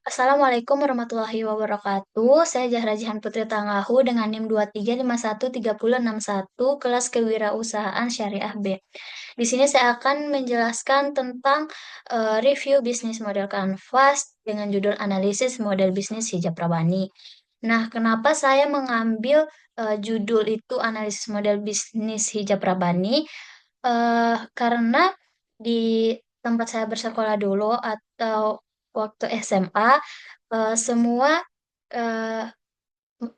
Assalamualaikum warahmatullahi wabarakatuh. Saya Zahra Jihan Putri Tanggahu dengan NIM 23513061 kelas Kewirausahaan Syariah B. Di sini saya akan menjelaskan tentang review bisnis model Canvas dengan judul analisis model bisnis hijab Rabani. Nah, kenapa saya mengambil judul itu analisis model bisnis hijab Rabani? Karena di tempat saya bersekolah dulu atau waktu SMA, semua eh,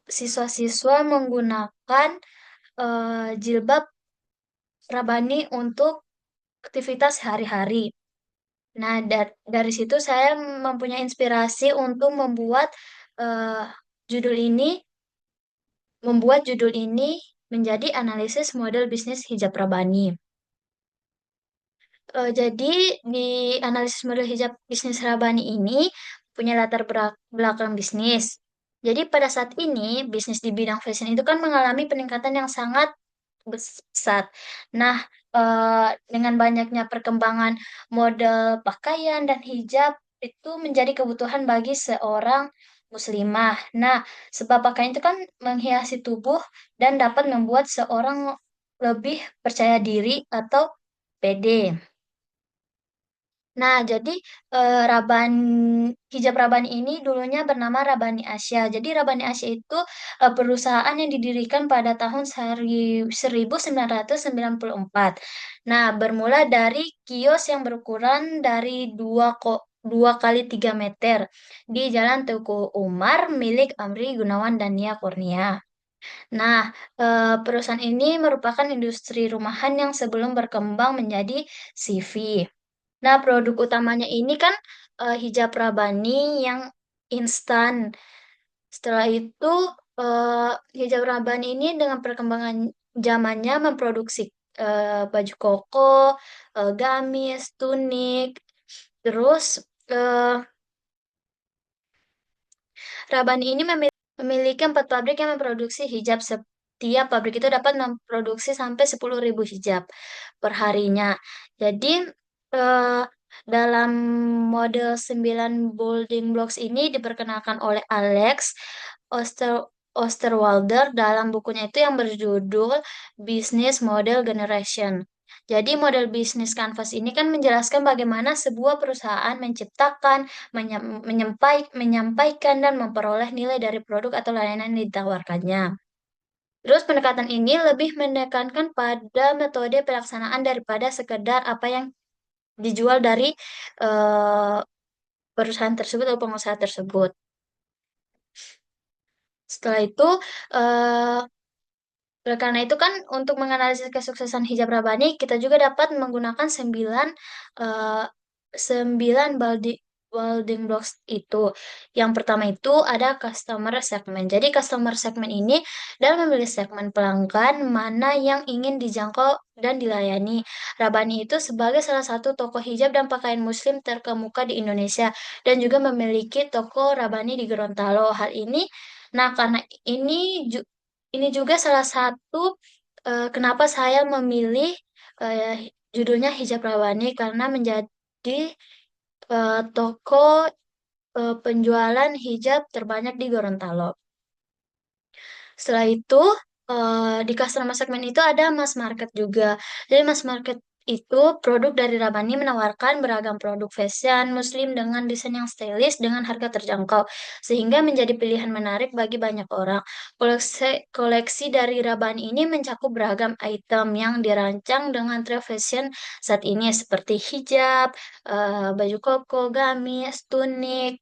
siswa-siswa menggunakan jilbab Rabani untuk aktivitas sehari-hari. Nah, dari situ saya mempunyai inspirasi untuk eh, judul ini, membuat judul ini menjadi analisis model bisnis hijab Rabani. Jadi di analisis model hijab bisnis Rabani ini punya latar belakang bisnis. Jadi pada saat ini bisnis di bidang fashion itu kan mengalami peningkatan yang sangat besar. Nah, dengan banyaknya perkembangan model pakaian dan hijab itu menjadi kebutuhan bagi seorang muslimah. Nah, sebab pakaian itu kan menghiasi tubuh dan dapat membuat seorang lebih percaya diri atau pede. Nah, jadi hijab Rabani ini dulunya bernama Rabani Asia. Jadi Rabani Asia itu perusahaan yang didirikan pada tahun 1994. Nah, bermula dari kios yang berukuran dari 2 kali 3 meter di Jalan Teguh Umar milik Amri Gunawan dan Nia Kurnia. Nah, perusahaan ini merupakan industri rumahan yang sebelum berkembang menjadi CV. Nah, produk utamanya ini kan hijab Rabani yang instan. Setelah itu, eh, hijab Rabani ini dengan perkembangan zamannya memproduksi baju koko, gamis, tunik. Terus, eh, Rabani ini memiliki 4 pabrik yang memproduksi hijab. Setiap pabrik itu dapat memproduksi sampai 10.000 hijab per harinya. Jadi, eh, dalam model 9 building blocks ini diperkenalkan oleh Alex Oster Osterwalder dalam bukunya itu yang berjudul Business Model Generation. Jadi model bisnis Canvas ini kan menjelaskan bagaimana sebuah perusahaan menciptakan, menyampaikan dan memperoleh nilai dari produk atau layanan yang ditawarkannya. Terus pendekatan ini lebih menekankan pada metode pelaksanaan daripada sekedar apa yang dijual dari eh, perusahaan tersebut atau pengusaha tersebut. Setelah itu, eh, oleh karena itu kan untuk menganalisis kesuksesan hijab Rabani, kita juga dapat menggunakan eh, 9 building blocks itu. Yang pertama itu ada customer segment. Jadi customer segment ini dalam memilih segmen pelanggan mana yang ingin dijangkau dan dilayani. Rabani itu sebagai salah satu toko hijab dan pakaian muslim terkemuka di Indonesia dan juga memiliki toko Rabani di Gorontalo. Nah, karena ini ini juga salah satu kenapa saya memilih judulnya Hijab Rawani karena menjadi toko penjualan hijab terbanyak di Gorontalo. Setelah itu, di customer segment itu ada mass market juga. Jadi mass market itu produk dari Rabani menawarkan beragam produk fashion muslim dengan desain yang stylish dengan harga terjangkau, sehingga menjadi pilihan menarik bagi banyak orang. Koleksi dari Rabani ini mencakup beragam item yang dirancang dengan tren fashion saat ini seperti hijab, baju koko, gamis, tunik,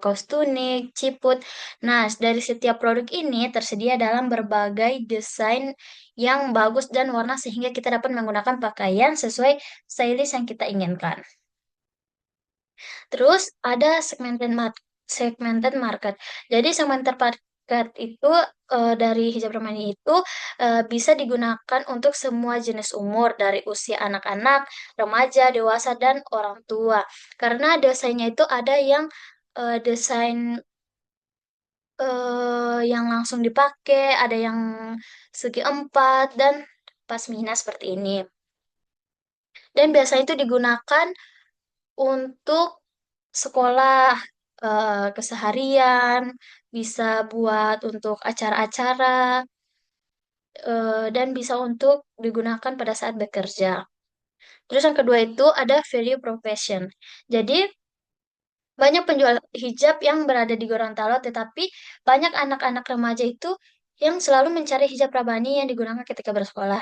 kaos tunik, ciput. Nah, dari setiap produk ini tersedia dalam berbagai desain yang bagus dan warna sehingga kita dapat menggunakan pakaian sesuai stylish yang kita inginkan. Terus ada segmented market. Jadi segmented market itu dari hijab Romani itu bisa digunakan untuk semua jenis umur dari usia anak-anak, remaja, dewasa dan orang tua. Karena desainnya itu ada yang desain yang langsung dipakai, ada yang segi empat dan pasmina seperti ini. Dan biasanya itu digunakan untuk sekolah. keseharian, bisa buat untuk acara-acara, dan bisa untuk digunakan pada saat bekerja. Terus yang kedua itu ada value profession. Jadi banyak penjual hijab yang berada di Gorontalo, tetapi banyak anak-anak remaja itu yang selalu mencari hijab rabani yang digunakan ketika bersekolah.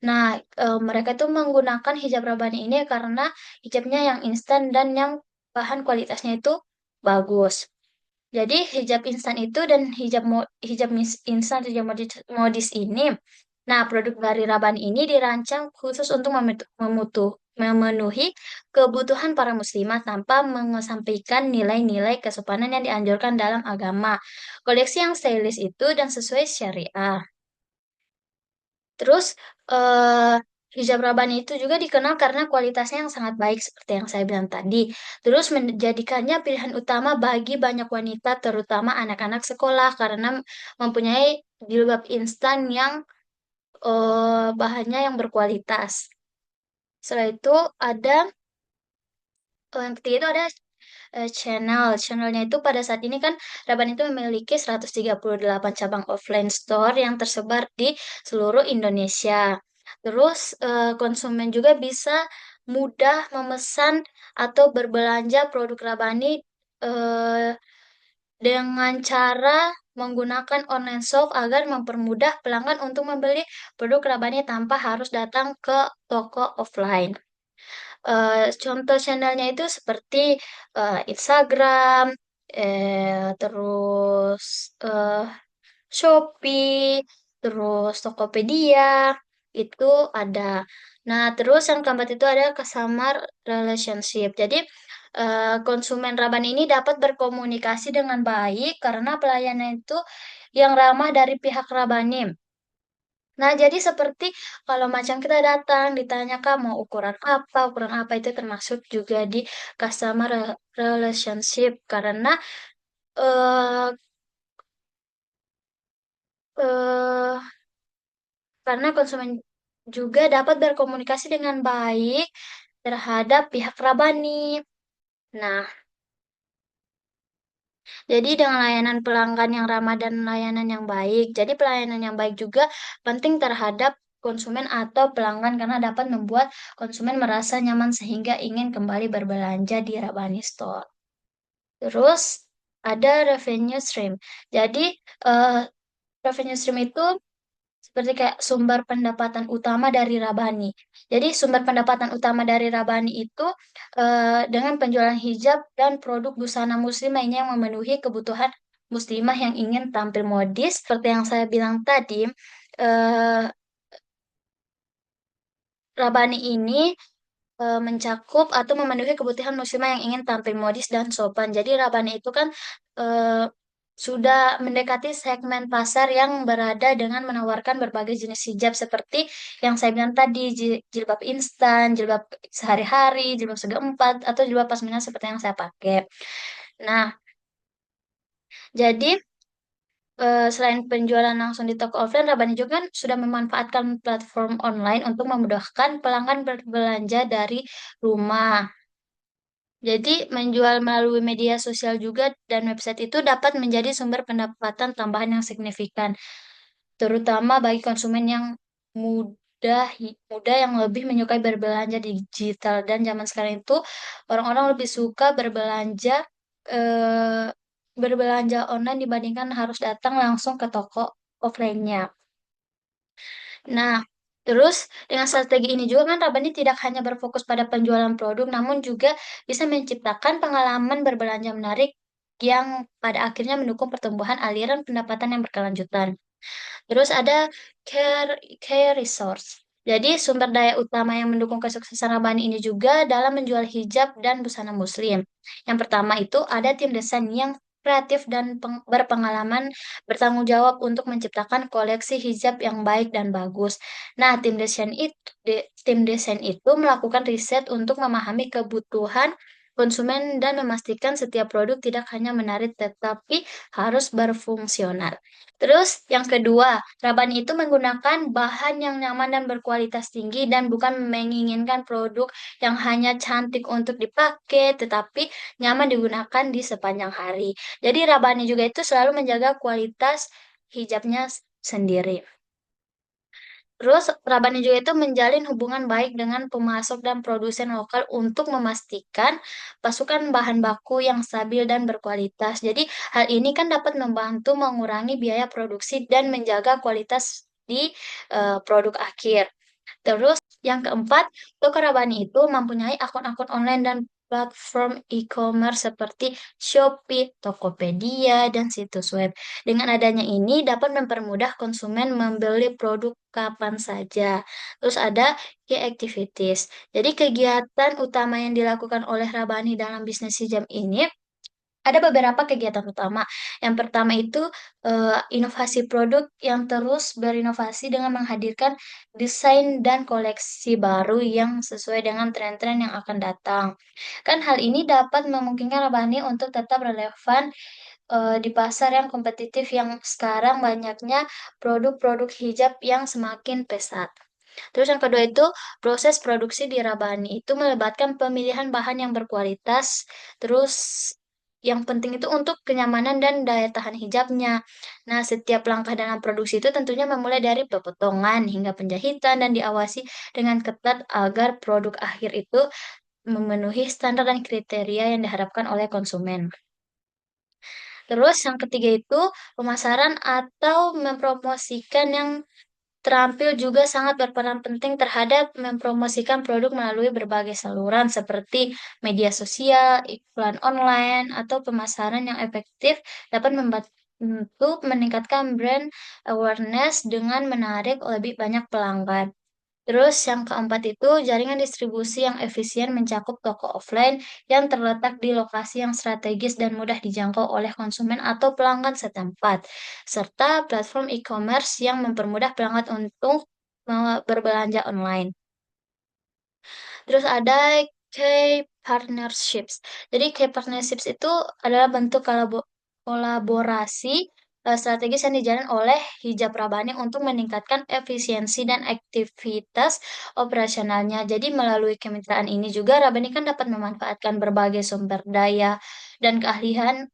Nah, mereka itu menggunakan hijab rabani ini karena hijabnya yang instan dan yang bahan kualitasnya itu bagus. Jadi hijab instan itu dan instan hijab modis ini. Nah, produk dari Raban ini dirancang khusus untuk memenuhi kebutuhan para muslimah tanpa mengesampingkan nilai-nilai kesopanan yang dianjurkan dalam agama. Koleksi yang stylish itu dan sesuai syariah. Terus eh, hijab Rabani itu juga dikenal karena kualitasnya yang sangat baik seperti yang saya bilang tadi. Terus menjadikannya pilihan utama bagi banyak wanita terutama anak-anak sekolah karena mempunyai jilbab instan yang bahannya yang berkualitas. Setelah itu ada yang ketiga itu ada channel. Channelnya itu pada saat ini kan Raban itu memiliki 138 cabang offline store yang tersebar di seluruh Indonesia. Terus konsumen juga bisa mudah memesan atau berbelanja produk Rabani eh, dengan cara menggunakan online shop agar mempermudah pelanggan untuk membeli produk Rabani tanpa harus datang ke toko offline. Contoh channelnya itu seperti Instagram, terus eh, Shopee, terus Tokopedia, itu ada. Nah, terus yang keempat itu ada customer relationship. Jadi, konsumen Raban ini dapat berkomunikasi dengan baik karena pelayanan itu yang ramah dari pihak Rabanim. Nah, jadi seperti kalau macam kita datang, ditanya Kak mau ukuran apa itu termasuk juga di customer relationship karena eh eh karena konsumen juga dapat berkomunikasi dengan baik terhadap pihak Rabani. Nah, jadi dengan layanan pelanggan yang ramah dan layanan yang baik, jadi pelayanan yang baik juga penting terhadap konsumen atau pelanggan karena dapat membuat konsumen merasa nyaman sehingga ingin kembali berbelanja di Rabani Store. Terus ada revenue stream. Jadi eh, revenue stream itu seperti kayak sumber pendapatan utama dari Rabani. Jadi sumber pendapatan utama dari Rabani itu dengan penjualan hijab dan produk busana muslim lainnya yang memenuhi kebutuhan muslimah yang ingin tampil modis. Seperti yang saya bilang tadi, eh, Rabani ini mencakup atau memenuhi kebutuhan muslimah yang ingin tampil modis dan sopan. Jadi Rabani itu kan eh, sudah mendekati segmen pasar yang berada dengan menawarkan berbagai jenis hijab seperti yang saya bilang tadi, jilbab instan, jilbab sehari-hari, jilbab sega empat, atau jilbab pasmina seperti yang saya pakai. Nah, jadi selain penjualan langsung di toko offline, Rabani juga kan sudah memanfaatkan platform online untuk memudahkan pelanggan berbelanja dari rumah. Jadi, menjual melalui media sosial juga dan website itu dapat menjadi sumber pendapatan tambahan yang signifikan, terutama bagi konsumen yang muda yang lebih menyukai berbelanja digital. Dan zaman sekarang itu orang-orang lebih suka eh, berbelanja online dibandingkan harus datang langsung ke toko offline-nya. Nah, terus dengan strategi ini juga kan Rabani tidak hanya berfokus pada penjualan produk, namun juga bisa menciptakan pengalaman berbelanja menarik yang pada akhirnya mendukung pertumbuhan aliran pendapatan yang berkelanjutan. Terus ada care, care resource. Jadi sumber daya utama yang mendukung kesuksesan Rabani ini juga dalam menjual hijab dan busana muslim. Yang pertama itu ada tim desain yang kreatif dan berpengalaman bertanggung jawab untuk menciptakan koleksi hijab yang baik dan bagus. Nah, tim desain itu melakukan riset untuk memahami kebutuhan konsumen dan memastikan setiap produk tidak hanya menarik tetapi harus berfungsional. Terus yang kedua, Rabani itu menggunakan bahan yang nyaman dan berkualitas tinggi dan bukan menginginkan produk yang hanya cantik untuk dipakai tetapi nyaman digunakan di sepanjang hari. Jadi Rabani juga itu selalu menjaga kualitas hijabnya sendiri. Terus Rabani juga itu menjalin hubungan baik dengan pemasok dan produsen lokal untuk memastikan pasukan bahan baku yang stabil dan berkualitas. Jadi hal ini kan dapat membantu mengurangi biaya produksi dan menjaga kualitas di produk akhir. Terus yang keempat, toko Rabani itu mempunyai akun-akun online dan platform e-commerce seperti Shopee, Tokopedia, dan situs web. Dengan adanya ini dapat mempermudah konsumen membeli produk kapan saja. Terus ada key activities. Jadi kegiatan utama yang dilakukan oleh Rabani dalam bisnis hijab ini ada beberapa kegiatan utama. Yang pertama itu inovasi produk yang terus berinovasi dengan menghadirkan desain dan koleksi baru yang sesuai dengan tren-tren yang akan datang. Kan hal ini dapat memungkinkan Rabani untuk tetap relevan di pasar yang kompetitif yang sekarang banyaknya produk-produk hijab yang semakin pesat. Terus yang kedua itu proses produksi di Rabani itu melibatkan pemilihan bahan yang berkualitas, terus yang penting itu untuk kenyamanan dan daya tahan hijabnya. Nah, setiap langkah dalam produksi itu tentunya memulai dari pepotongan hingga penjahitan dan diawasi dengan ketat agar produk akhir itu memenuhi standar dan kriteria yang diharapkan oleh konsumen. Terus yang ketiga itu pemasaran atau mempromosikan yang terampil juga sangat berperan penting terhadap mempromosikan produk melalui berbagai saluran seperti media sosial, iklan online, atau pemasaran yang efektif dapat membantu meningkatkan brand awareness dengan menarik lebih banyak pelanggan. Terus yang keempat itu jaringan distribusi yang efisien mencakup toko offline yang terletak di lokasi yang strategis dan mudah dijangkau oleh konsumen atau pelanggan setempat, serta platform e-commerce yang mempermudah pelanggan untuk berbelanja online. Terus ada key partnerships. Jadi key partnerships itu adalah bentuk kolaborasi strategis yang dijalin oleh Hijab Rabani untuk meningkatkan efisiensi dan aktivitas operasionalnya. Jadi melalui kemitraan ini juga Rabani kan dapat memanfaatkan berbagai sumber daya dan keahlian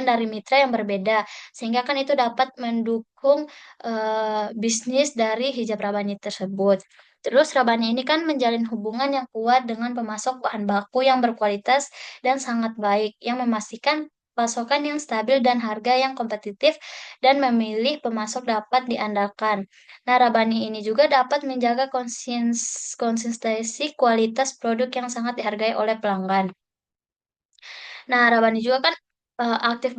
dari mitra yang berbeda sehingga kan itu dapat mendukung bisnis dari Hijab Rabani tersebut. Terus Rabani ini kan menjalin hubungan yang kuat dengan pemasok bahan baku yang berkualitas dan sangat baik, yang memastikan pasokan yang stabil dan harga yang kompetitif dan memilih pemasok dapat diandalkan. Nah, Rabani ini juga dapat menjaga konsistensi kualitas produk yang sangat dihargai oleh pelanggan. Nah, Rabani juga kan aktif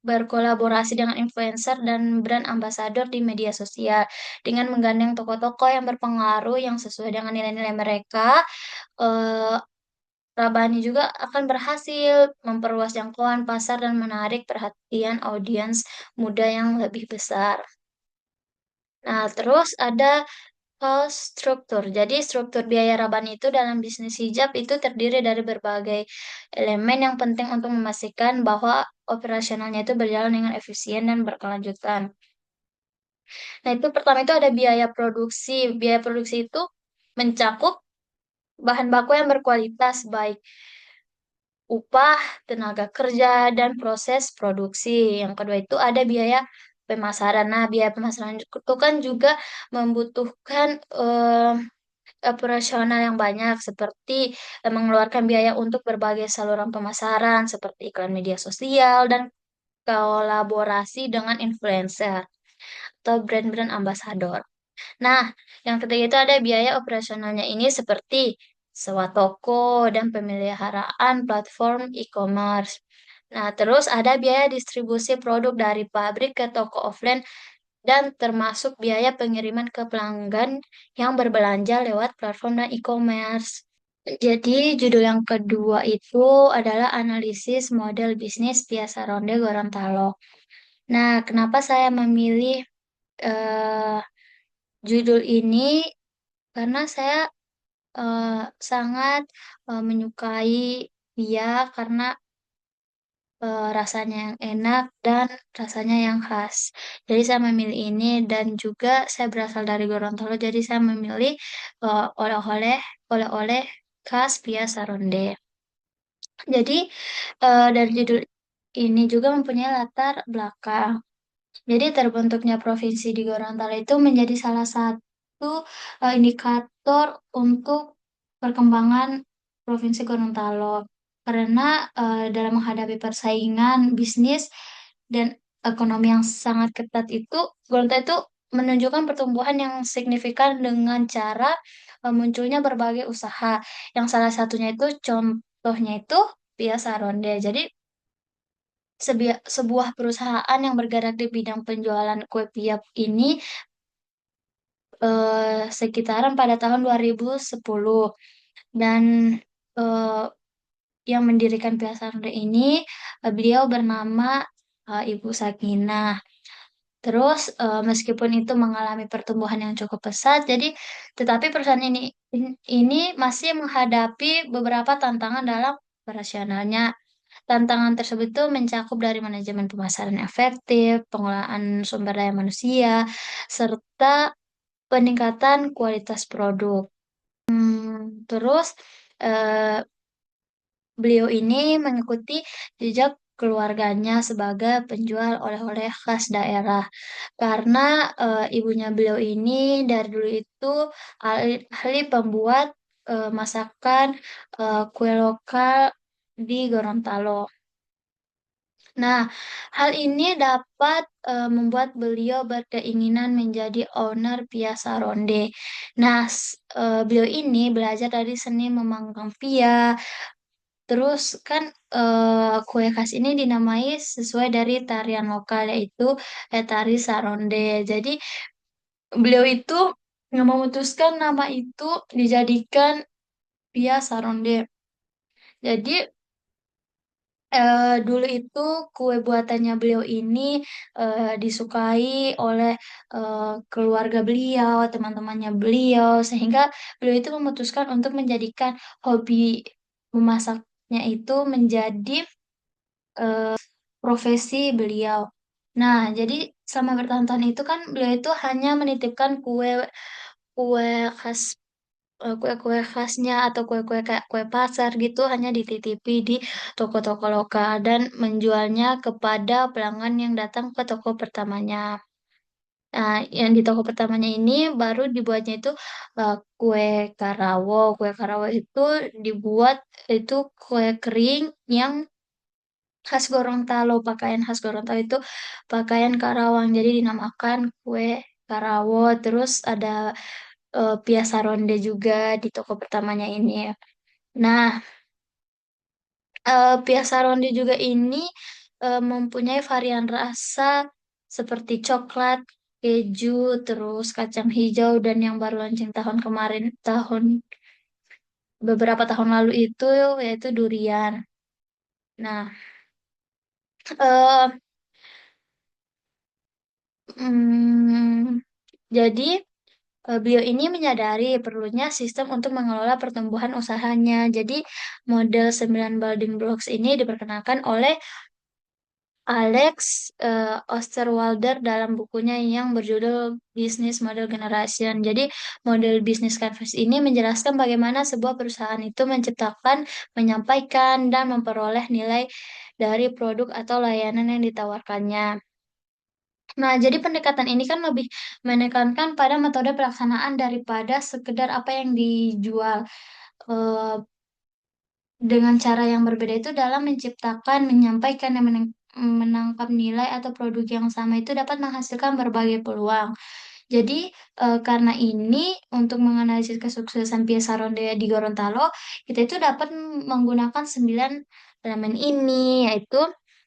berkolaborasi dengan influencer dan brand ambassador di media sosial dengan menggandeng tokoh-tokoh yang berpengaruh yang sesuai dengan nilai-nilai mereka. eh, Rabani juga akan berhasil memperluas jangkauan pasar dan menarik perhatian audiens muda yang lebih besar. Nah, terus ada cost struktur. Jadi struktur biaya Rabani itu dalam bisnis hijab itu terdiri dari berbagai elemen yang penting untuk memastikan bahwa operasionalnya itu berjalan dengan efisien dan berkelanjutan. Nah, itu pertama itu ada biaya produksi. Biaya produksi itu mencakup bahan baku yang berkualitas, baik upah, tenaga kerja, dan proses produksi. Yang kedua itu ada biaya pemasaran. Nah, biaya pemasaran itu kan juga membutuhkan operasional yang banyak seperti mengeluarkan biaya untuk berbagai saluran pemasaran seperti iklan media sosial dan kolaborasi dengan influencer atau brand-brand ambasador. Nah, yang ketiga itu ada biaya operasionalnya ini seperti sewa toko dan pemeliharaan platform e-commerce. Nah, terus ada biaya distribusi produk dari pabrik ke toko offline dan termasuk biaya pengiriman ke pelanggan yang berbelanja lewat platform dan e-commerce. Jadi, judul yang kedua itu adalah analisis model bisnis biasa ronde Gorontalo. Nah, kenapa saya memilih eh, judul ini? Karena saya sangat menyukai dia karena rasanya yang enak dan rasanya yang khas. Jadi saya memilih ini dan juga saya berasal dari Gorontalo, jadi saya memilih oleh-oleh oleh-oleh khas Pia Saronde. Jadi dari judul ini juga mempunyai latar belakang. Jadi terbentuknya provinsi di Gorontalo itu menjadi salah satu indikator untuk perkembangan Provinsi Gorontalo. Karena dalam menghadapi persaingan bisnis dan ekonomi yang sangat ketat itu, Gorontalo itu menunjukkan pertumbuhan yang signifikan dengan cara munculnya berbagai usaha. Yang salah satunya itu contohnya itu Pia Saronde. Jadi sebuah perusahaan yang bergerak di bidang penjualan kue tiap ini sekitaran pada tahun 2010 dan eh, yang mendirikan Pia Sarde ini beliau bernama Ibu Sakinah. Terus meskipun itu mengalami pertumbuhan yang cukup pesat, jadi tetapi perusahaan ini masih menghadapi beberapa tantangan dalam operasionalnya. Tantangan tersebut itu mencakup dari manajemen pemasaran yang efektif, pengelolaan sumber daya manusia, serta peningkatan kualitas produk. Terus eh, beliau ini mengikuti jejak keluarganya sebagai penjual oleh-oleh khas daerah. Karena ibunya beliau ini dari dulu itu ahli pembuat masakan kue lokal di Gorontalo. Nah, hal ini dapat membuat beliau berkeinginan menjadi owner Pia Saronde. Nah, beliau ini belajar dari seni memanggang pia. Terus kan kue khas ini dinamai sesuai dari tarian lokal yaitu tari Saronde. Jadi beliau itu nggak memutuskan nama itu dijadikan Pia Saronde. Jadi dulu itu kue buatannya beliau ini disukai oleh keluarga beliau, teman-temannya beliau, sehingga beliau itu memutuskan untuk menjadikan hobi memasaknya itu menjadi profesi beliau. Nah, jadi selama bertahun-tahun itu kan beliau itu hanya menitipkan kue khas kue-kue khasnya atau kue-kue kayak kue pasar gitu hanya dititipi di toko-toko lokal dan menjualnya kepada pelanggan yang datang ke toko pertamanya. Nah, yang di toko pertamanya ini baru dibuatnya itu kue karawo. Kue karawo itu dibuat itu kue kering yang khas Gorontalo. Pakaian khas Gorontalo itu pakaian Karawang. Jadi dinamakan kue Karawo. Terus ada Piasa Ronde juga di toko pertamanya ini. Nah, Piasa Ronde juga ini mempunyai varian rasa seperti coklat, keju, terus kacang hijau, dan yang baru launching tahun kemarin, beberapa tahun lalu itu yaitu durian. Nah, eh, mm, jadi beliau ini menyadari perlunya sistem untuk mengelola pertumbuhan usahanya. Jadi, model 9 building blocks ini diperkenalkan oleh Alex Osterwalder dalam bukunya yang berjudul Business Model Generation. Jadi, model bisnis canvas ini menjelaskan bagaimana sebuah perusahaan itu menciptakan, menyampaikan, dan memperoleh nilai dari produk atau layanan yang ditawarkannya. Nah, jadi pendekatan ini kan lebih menekankan pada metode pelaksanaan daripada sekedar apa yang dijual. Eh, dengan cara yang berbeda itu dalam menciptakan, menyampaikan, dan menangkap nilai atau produk yang sama itu dapat menghasilkan berbagai peluang. Jadi, karena ini, untuk menganalisis kesuksesan Piesa Ronde di Gorontalo, kita itu dapat menggunakan 9 elemen ini, yaitu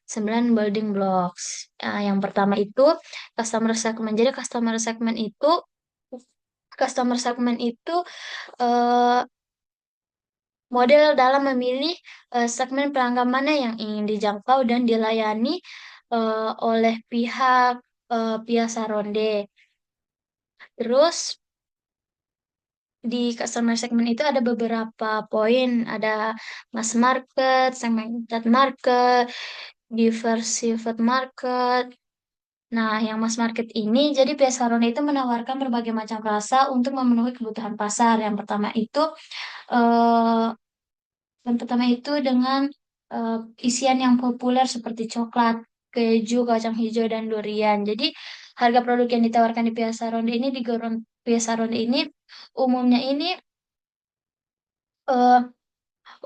9 building blocks. Yang pertama itu customer segment. Jadi, customer segment itu eh, model dalam memilih segmen pelanggan mana yang ingin dijangkau dan dilayani oleh pihak Piasa Ronde. Terus di customer segment itu ada beberapa poin, ada mass market, segmented market, diversified market. Nah, yang mass market ini, jadi Piasaron itu menawarkan berbagai macam rasa untuk memenuhi kebutuhan pasar. Eh, yang pertama itu dengan eh, isian yang populer seperti coklat, keju, kacang hijau, dan durian. Jadi, harga produk yang ditawarkan di Piasaron ini di Goron Piasaron ini umumnya ini eh,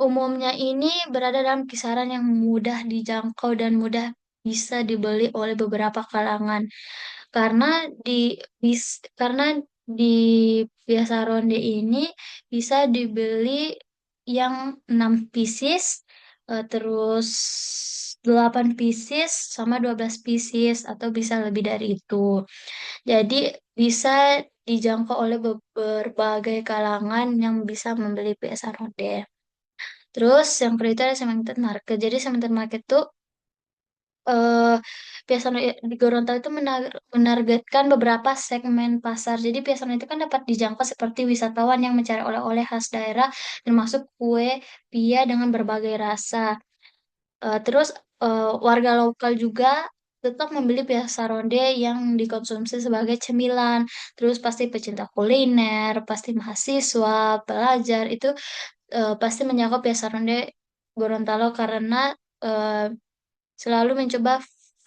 umumnya ini berada dalam kisaran yang mudah dijangkau dan mudah bisa dibeli oleh beberapa kalangan. Karena karena di biasa ronde ini bisa dibeli yang 6 pieces, terus 8 pieces sama 12 pieces atau bisa lebih dari itu. Jadi bisa dijangkau oleh berbagai kalangan yang bisa membeli biasa ronde. Terus yang kedua itu ada cemented market. Jadi cemented market tuh eh Piasano di Gorontalo itu menargetkan beberapa segmen pasar. Jadi Piasano itu kan dapat dijangkau seperti wisatawan yang mencari oleh-oleh khas daerah, termasuk kue pia dengan berbagai rasa. Terus warga lokal juga tetap membeli Piasa Ronde yang dikonsumsi sebagai cemilan. Terus pasti pecinta kuliner, pasti mahasiswa, pelajar itu pasti menjangkau Piasa Ronde Gorontalo karena eh, selalu mencoba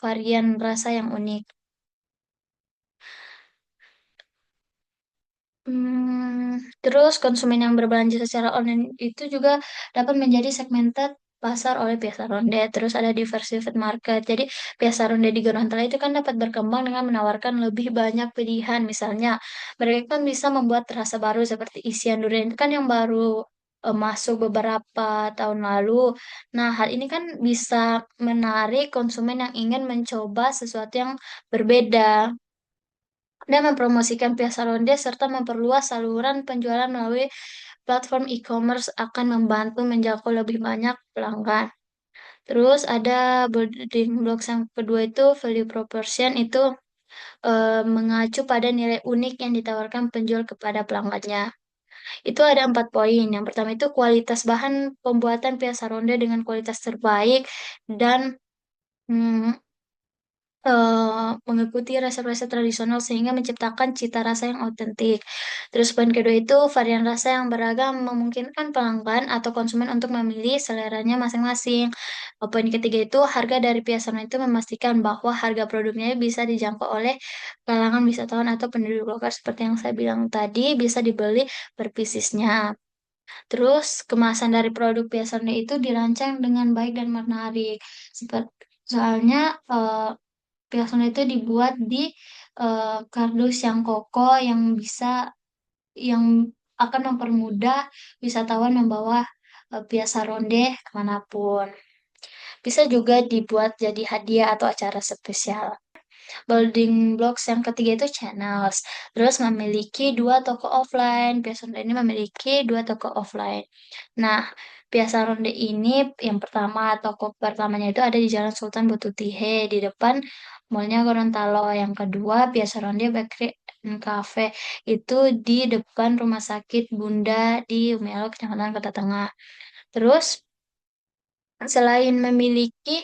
varian rasa yang unik. Terus konsumen yang berbelanja secara online itu juga dapat menjadi segmented pasar oleh Piasa Ronde. Terus ada diversified market. Jadi Piasa Ronde di Gorontalo itu kan dapat berkembang dengan menawarkan lebih banyak pilihan. Misalnya mereka kan bisa membuat rasa baru seperti isian durian itu kan yang baru masuk beberapa tahun lalu. Nah, hal ini kan bisa menarik konsumen yang ingin mencoba sesuatu yang berbeda dan mempromosikan pihak ronde serta memperluas saluran penjualan melalui platform e-commerce akan membantu menjangkau lebih banyak pelanggan. Terus ada building blocks yang kedua itu value proposition itu mengacu pada nilai unik yang ditawarkan penjual kepada pelanggannya. Itu ada 4 poin. Yang pertama itu kualitas bahan pembuatan piasa ronde dengan kualitas terbaik dan mm, mengikuti resep-resep tradisional sehingga menciptakan cita rasa yang otentik. Terus poin kedua itu varian rasa yang beragam memungkinkan pelanggan atau konsumen untuk memilih seleranya masing-masing. Poin ketiga itu harga dari piasan itu memastikan bahwa harga produknya bisa dijangkau oleh kalangan wisatawan atau penduduk lokal seperti yang saya bilang tadi bisa dibeli per piecesnya. Terus kemasan dari produk piasannya itu dirancang dengan baik dan menarik. Seperti soalnya Piaksana itu dibuat di kardus yang kokoh yang akan mempermudah wisatawan membawa piasa ronde kemanapun. Bisa juga dibuat jadi hadiah atau acara spesial. Building blocks yang ketiga itu channels. Terus memiliki 2 toko offline. Piasa ronde ini memiliki 2 toko offline. Nah, Piasa Ronde ini yang pertama, toko pertamanya itu ada di Jalan Sultan Bututihe di depan Mallnya Gorontalo. Yang kedua, Piasa Ronde Bakery and Cafe itu di depan Rumah Sakit Bunda di Umialo, Kecamatan Kota Tengah. Terus selain memiliki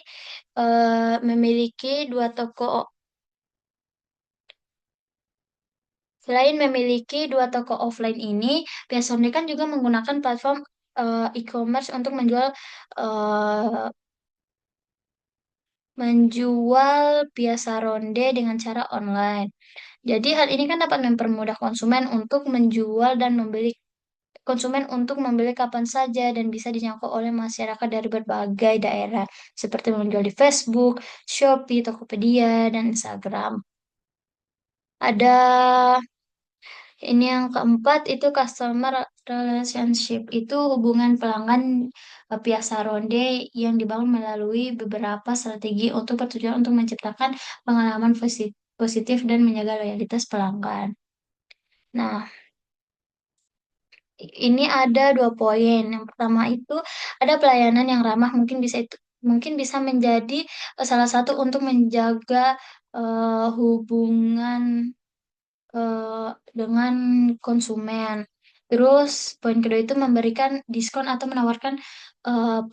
2 toko Selain memiliki 2 toko offline ini, Pia Sony kan juga menggunakan platform e-commerce untuk eh, menjual biasa ronde dengan cara online. Jadi hal ini kan dapat mempermudah konsumen untuk membeli kapan saja dan bisa dijangkau oleh masyarakat dari berbagai daerah, seperti menjual di Facebook, Shopee, Tokopedia, dan Instagram. Ada Ini yang keempat itu customer relationship. Itu hubungan pelanggan Piasa Ronde yang dibangun melalui beberapa strategi untuk bertujuan untuk menciptakan pengalaman positif dan menjaga loyalitas pelanggan. Nah, ini ada 2 poin. Yang pertama itu ada pelayanan yang ramah mungkin bisa menjadi salah satu untuk menjaga hubungan dengan konsumen. Terus poin kedua itu memberikan diskon atau menawarkan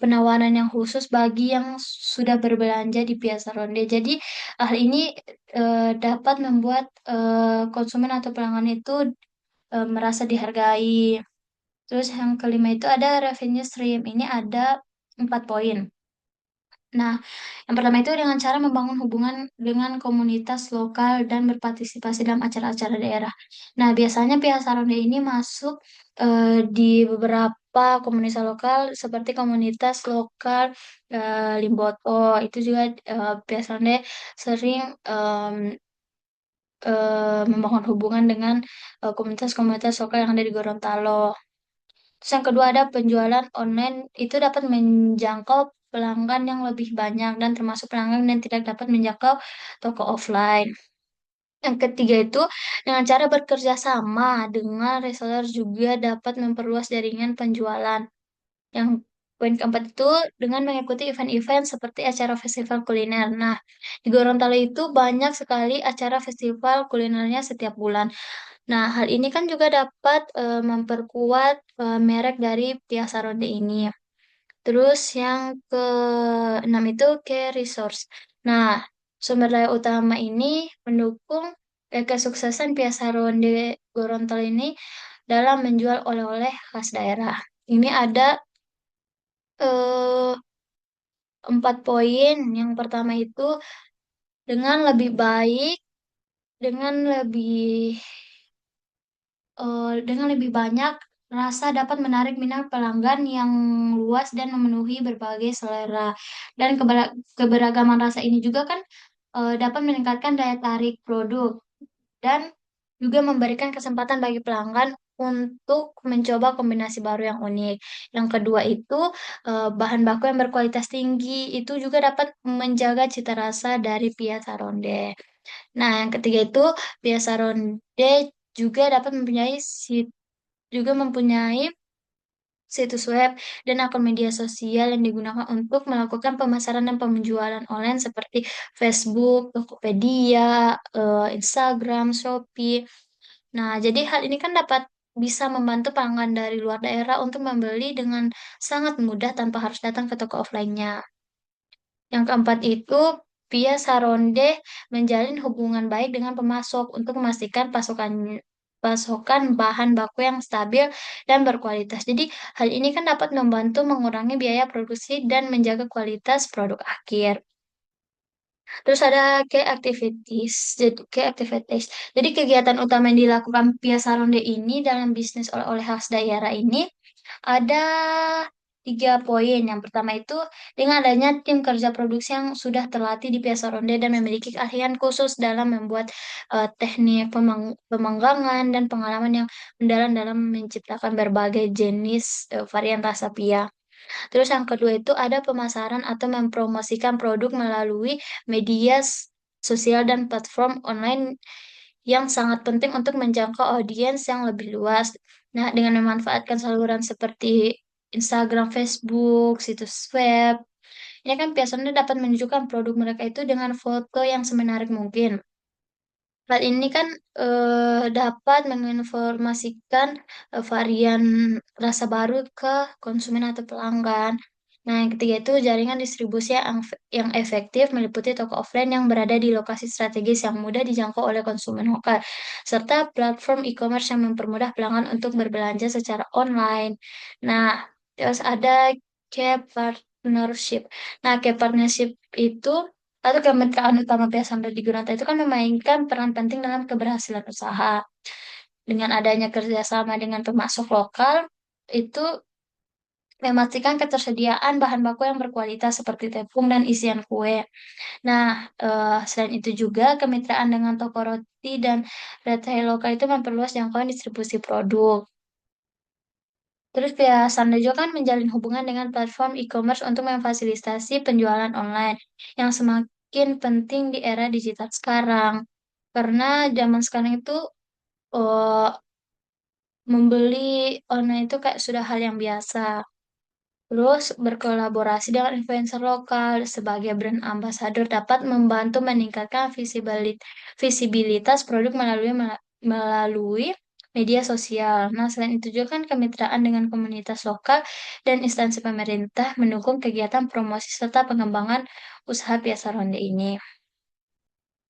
penawaran yang khusus bagi yang sudah berbelanja di Piazza Ronde. Jadi hal ini dapat membuat konsumen atau pelanggan itu merasa dihargai. Terus yang kelima itu ada revenue stream. Ini ada 4 poin. Nah, yang pertama itu dengan cara membangun hubungan dengan komunitas lokal dan berpartisipasi dalam acara-acara daerah. Nah, biasanya pihak Sarone ini masuk di beberapa komunitas lokal seperti komunitas lokal Limboto. Itu juga pihak Sarone sering membangun hubungan dengan komunitas-komunitas lokal yang ada di Gorontalo. Terus yang kedua ada penjualan online itu dapat menjangkau pelanggan yang lebih banyak dan termasuk pelanggan yang tidak dapat menjangkau toko offline. Yang ketiga itu dengan cara bekerja sama dengan reseller juga dapat memperluas jaringan penjualan. Yang poin keempat itu dengan mengikuti event-event seperti acara festival kuliner. Nah, di Gorontalo itu banyak sekali acara festival kulinernya setiap bulan. Nah, hal ini kan juga dapat memperkuat merek dari Pia Saronde ini. Terus yang keenam itu care resource. Nah, sumber daya utama ini mendukung kesuksesan Pia Saronde Gorontalo ini dalam menjual oleh-oleh khas daerah. Ini ada 4 poin. Yang pertama itu dengan lebih baik, dengan lebih dengan lebih banyak rasa dapat menarik minat pelanggan yang luas dan memenuhi berbagai selera. Dan keberagaman rasa ini juga kan dapat meningkatkan daya tarik produk dan juga memberikan kesempatan bagi pelanggan untuk mencoba kombinasi baru yang unik. Yang kedua itu bahan baku yang berkualitas tinggi itu juga dapat menjaga cita rasa dari Pia Saronde. Nah, yang ketiga itu biasa ronde juga dapat mempunyai situs web dan akun media sosial yang digunakan untuk melakukan pemasaran dan penjualan online seperti Facebook, Tokopedia, Instagram, Shopee. Nah, jadi hal ini kan dapat bisa membantu pelanggan dari luar daerah untuk membeli dengan sangat mudah tanpa harus datang ke toko offline-nya. Yang keempat itu, Pia Saronde menjalin hubungan baik dengan pemasok untuk memastikan pasokan bahan baku yang stabil dan berkualitas. Jadi, hal ini kan dapat membantu mengurangi biaya produksi dan menjaga kualitas produk akhir. Terus ada key activities. Jadi kegiatan utama yang dilakukan Pia Saronde ini dalam bisnis oleh-oleh khas daerah ini ada 3 poin. Yang pertama itu dengan adanya tim kerja produksi yang sudah terlatih di Piazza Ronde dan memiliki keahlian khusus dalam membuat teknik pemanggangan dan pengalaman yang mendalam dalam menciptakan berbagai jenis varian rasa pia. Terus yang kedua itu ada pemasaran atau mempromosikan produk melalui media sosial dan platform online yang sangat penting untuk menjangkau audiens yang lebih luas. Nah, dengan memanfaatkan saluran seperti Instagram, Facebook, situs web, ini kan biasanya dapat menunjukkan produk mereka itu dengan foto yang semenarik mungkin. Hal ini kan dapat menginformasikan varian rasa baru ke konsumen atau pelanggan. Nah, yang ketiga itu jaringan distribusi yang efektif meliputi toko offline yang berada di lokasi strategis yang mudah dijangkau oleh konsumen lokal, serta platform e-commerce yang mempermudah pelanggan untuk berbelanja secara online. Nah, terus ada key partnership. Nah, key partnership itu atau kemitraan utama pihak sambil digunakan itu kan memainkan peran penting dalam keberhasilan usaha. Dengan adanya kerjasama dengan pemasok lokal, itu memastikan ketersediaan bahan baku yang berkualitas seperti tepung dan isian kue. Nah, selain itu juga kemitraan dengan toko roti dan retail lokal itu memperluas jangkauan distribusi produk. Terus pihak Sanda juga kan menjalin hubungan dengan platform e-commerce untuk memfasilitasi penjualan online yang semakin penting di era digital sekarang. Karena zaman sekarang itu eh, membeli online itu kayak sudah hal yang biasa. Terus berkolaborasi dengan influencer lokal sebagai brand ambassador dapat membantu meningkatkan visibilitas produk melalui media sosial. Nah, selain itu juga kan kemitraan dengan komunitas lokal dan instansi pemerintah mendukung kegiatan promosi serta pengembangan usaha biasa ronde ini.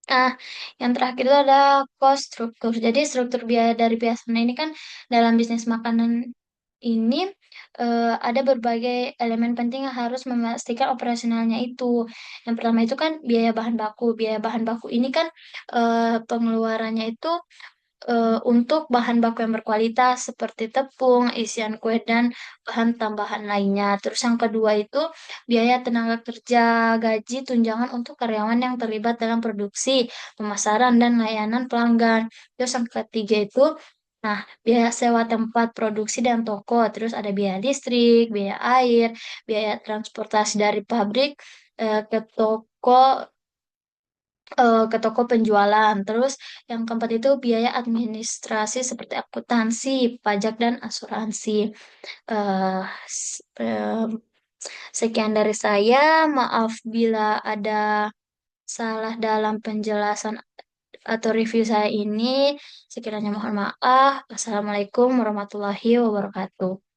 Nah, yang terakhir itu ada cost struktur. Jadi struktur biaya dari pihak sana ini kan dalam bisnis makanan ini ada berbagai elemen penting yang harus memastikan operasionalnya itu. Yang pertama itu kan biaya bahan baku. Biaya bahan baku ini kan pengeluarannya itu untuk bahan baku yang berkualitas seperti tepung, isian kue, dan bahan tambahan lainnya. Terus yang kedua itu biaya tenaga kerja, gaji, tunjangan untuk karyawan yang terlibat dalam produksi, pemasaran, dan layanan pelanggan. Terus yang ketiga itu, nah, biaya sewa tempat produksi dan toko. Terus ada biaya listrik, biaya air, biaya transportasi dari pabrik ke toko penjualan. Terus yang keempat itu biaya administrasi seperti akuntansi, pajak, dan asuransi. Eh, s- em, Sekian dari saya. Maaf bila ada salah dalam penjelasan atau review saya ini. Sekiranya mohon maaf. Assalamualaikum warahmatullahi wabarakatuh.